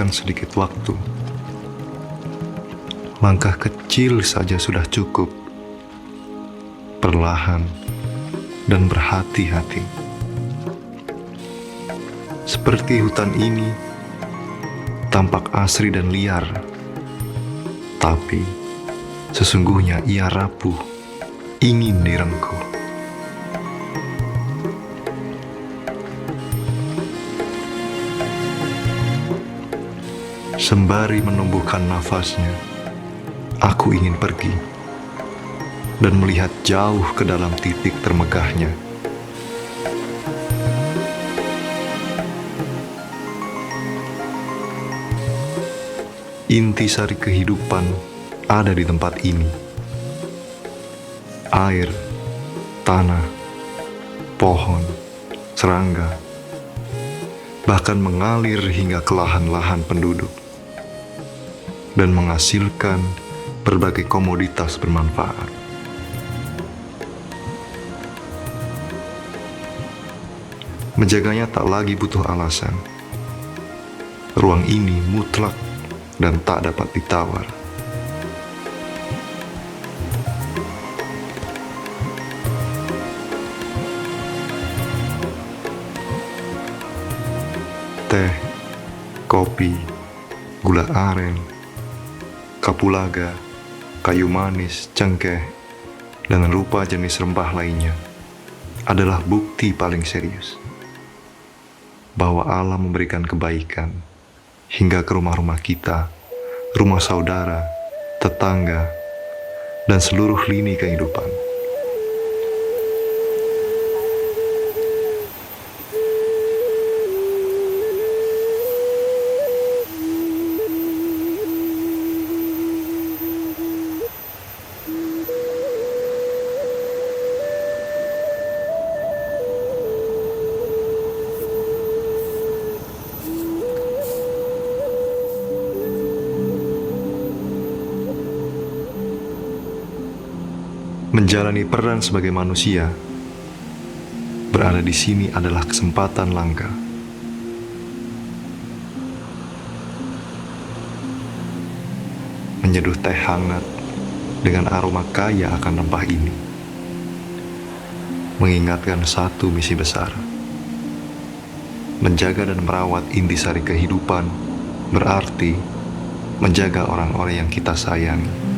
berikan sedikit waktu. Langkah kecil saja sudah cukup. Perlahan dan berhati-hati. Seperti hutan ini, tampak asri dan liar, tapi sesungguhnya ia rapuh, ingin direngkuh. Sembari menumbuhkan nafasnya, aku ingin pergi dan melihat jauh ke dalam titik termegahnya. Intisari kehidupan ada di tempat ini. Air, tanah, pohon, serangga, bahkan mengalir hingga ke lahan-lahan penduduk dan menghasilkan berbagai komoditas bermanfaat. Menjaganya tak lagi butuh alasan. Ruang ini mutlak dan tak dapat ditawar. Teh, kopi, gula aren, kapulaga, kayu manis, cengkeh, dan rupa jenis rempah lainnya adalah bukti paling serius bahwa Allah memberikan kebaikan hingga ke rumah-rumah kita, rumah saudara, tetangga, dan seluruh lini kehidupan. Menjalani peran sebagai manusia, berada di sini adalah kesempatan langka. Menyeduh teh hangat dengan aroma kaya akan rempah ini, mengingatkan satu misi besar. Menjaga dan merawat intisari kehidupan berarti menjaga orang-orang yang kita sayangi.